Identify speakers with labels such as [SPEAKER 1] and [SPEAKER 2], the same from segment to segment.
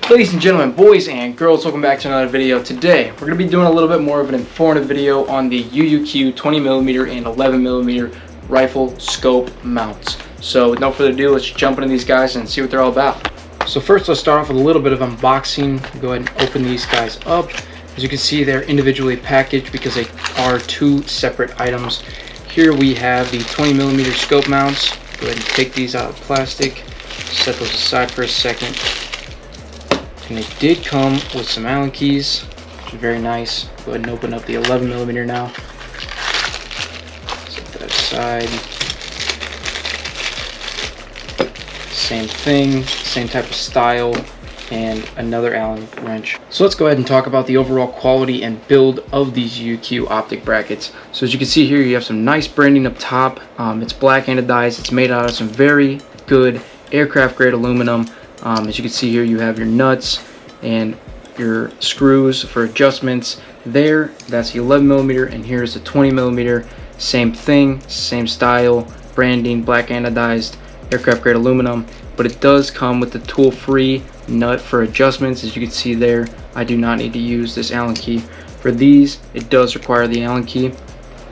[SPEAKER 1] Ladies and gentlemen, boys and girls, welcome back to another video. Today we're going to be doing a little bit more of an informative video on the UUQ 20mm and 11mm rifle scope mounts. So with no further ado, let's jump into these guys and see what they're all about. So first, let's start off with a little bit of unboxing. Go ahead and open these guys up. As you can see, they're individually packaged because they are two separate items. Here we have the 20mm scope mounts. Go ahead and take these out of plastic, set those aside for a second. And they did come with some Allen keys, which is very nice. Go ahead and open up the 11mm now. Set that aside. Same thing, same type of style, and another Allen wrench. So let's go ahead and talk about the overall quality and build of these UUQ optic brackets. So as you can see here, you have some nice branding up top. It's black anodized. It's made out of some very good aircraft grade aluminum. As you can see here, you have your nuts and your screws for adjustments. There, that's the 11mm, and here's the 20mm. Same thing, same style, branding, black anodized, aircraft grade aluminum, but it does come with the tool-free nut for adjustments. As you can see there, I do not need to use this Allen key. For these, it does require the Allen key.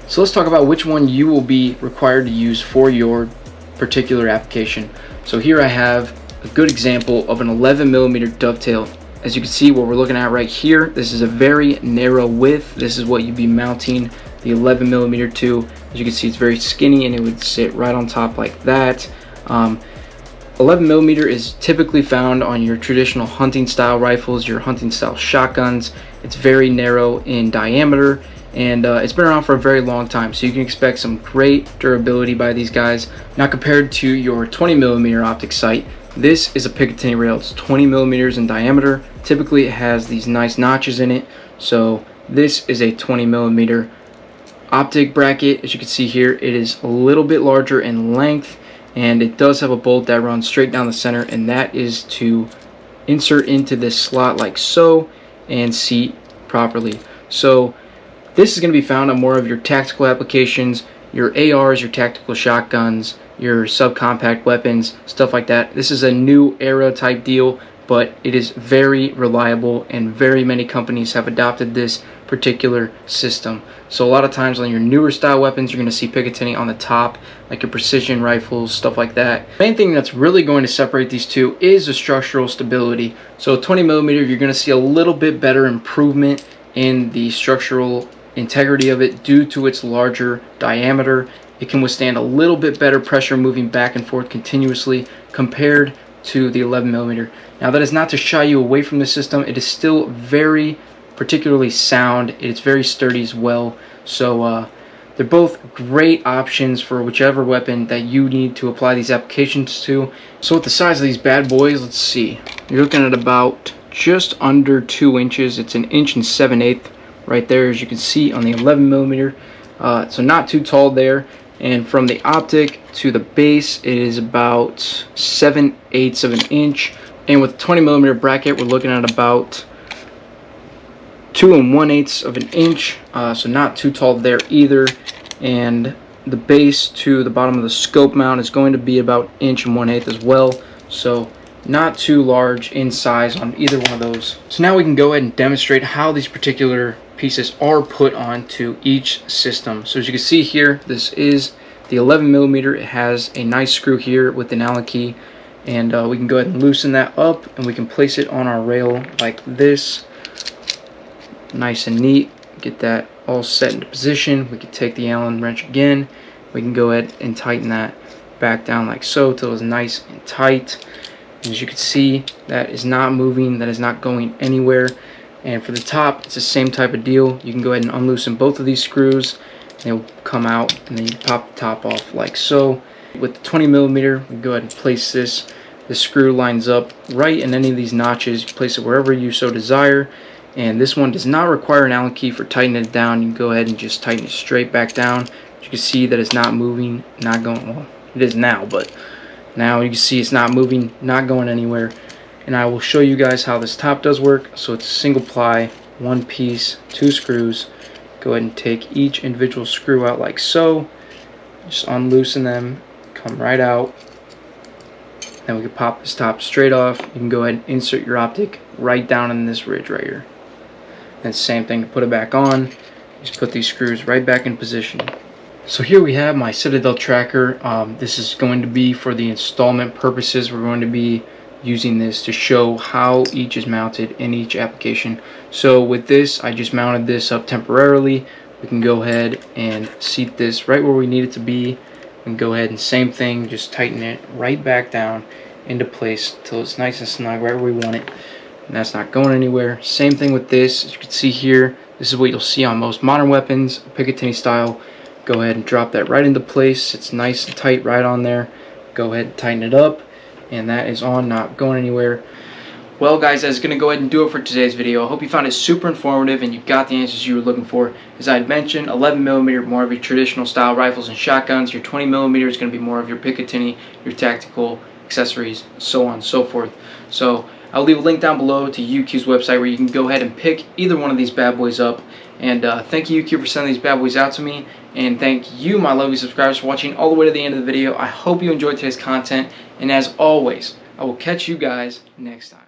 [SPEAKER 1] So let's talk about which one you will be required to use for your particular application. So here I have a good example of an 11mm dovetail. As you can see, what we're looking at right here, this is a very narrow width. This is what you'd be mounting the 11mm to. As you can see, it's very skinny and it would sit right on top like that. 11mm is typically found on your traditional hunting style rifles, your hunting style shotguns. It's very narrow in diameter, and it's been around for a very long time, so you can expect some great durability by these guys. Now, compared to your 20mm optic sight, this is a Picatinny rail. It's 20mm in diameter. Typically it has these nice notches in it, so this is a 20mm optic bracket. As you can see here, it is a little bit larger in length, and it does have a bolt that runs straight down the center, and that is to insert into this slot like so and seat properly. So this is going to be found on more of your tactical applications, your ARs, your tactical shotguns, your subcompact weapons, stuff like that. This is a new era type deal, but it is very reliable, and very many companies have adopted this particular system. So a lot of times on your newer style weapons, you're going to see Picatinny on the top, like your precision rifles, stuff like that. The main thing that's really going to separate these two is the structural stability. So 20mm, you're going to see a little bit better improvement in the structural integrity of it due to its larger diameter. It can withstand a little bit better pressure moving back and forth continuously compared to the 11mm. Now, that is not to shy you away from the system. It is still very particularly sound. It's very sturdy as well. So they're both great options for whichever weapon that you need to apply these applications to. So with the size of these bad boys, let's see. You're looking at about just under 2 inches. It's 1 7/8 inches right there, as you can see on the 11mm. So not too tall there. And from the optic to the base, it is about 7/8 of an inch. And with 20mm bracket, we're looking at about 2 1/8 of an inch. So not too tall there either. And the base to the bottom of the scope mount is going to be about 1 1/8 inches as well. So not too large in size on either one of those. So now we can go ahead and demonstrate how these particular pieces are put onto each system. So as you can see here, this is the 11mm. It has a nice screw here with an Allen key, and we can go ahead and loosen that up, and we can place it on our rail like this, nice and neat. Get that all set into position. We can take the Allen wrench again. We can go ahead and tighten that back down like so till it's nice and tight. And as you can see, that is not moving, that is not going anywhere. And for the top, it's the same type of deal. You can go ahead and unloosen both of these screws, and they'll come out, and then you pop the top off like so. With the 20mm, we go ahead and place this. The screw lines up right in any of these notches. You place it wherever you so desire. And this one does not require an Allen key for tightening it down. You can go ahead and just tighten it straight back down. You can see that it's not moving, not going, well, it is now, but now you can see it's not moving, not going anywhere. And I will show you guys how this top does work. So it's single ply, 1 piece, 2 screws. Go ahead and take each individual screw out like so. Just unloosen them, come right out. Then we can pop this top straight off. You can go ahead and insert your optic right down in this ridge right here. And same thing to put it back on. Just put these screws right back in position. So here we have my Citadel tracker. This is going to be for the installment purposes. We're going to be using this to show how each is mounted in each application. So with this, I just mounted this up temporarily. We can go ahead and seat this right where we need it to be, and go ahead and same thing, just tighten it right back down into place till it's nice and snug right where we want it, and that's not going anywhere. Same thing with this. As you can see here, this is what you'll see on most modern weapons, Picatinny style. Go ahead and drop that right into place. It's nice and tight right on there. Go ahead and tighten it up, and that is on, not going anywhere. Well guys, that's going to go ahead and do it for today's video. I hope you found it super informative and you got the answers you were looking for. As I had mentioned, 11mm more of your traditional style rifles and shotguns. Your 20mm is going to be more of your Picatinny, your tactical accessories, so on and so forth. So I'll leave a link down below to UUQ's website where you can go ahead and pick either one of these bad boys up. And thank you, UUQ, for sending these bad boys out to me. And thank you, my lovely subscribers, for watching all the way to the end of the video. I hope you enjoyed today's content. And as always, I will catch you guys next time.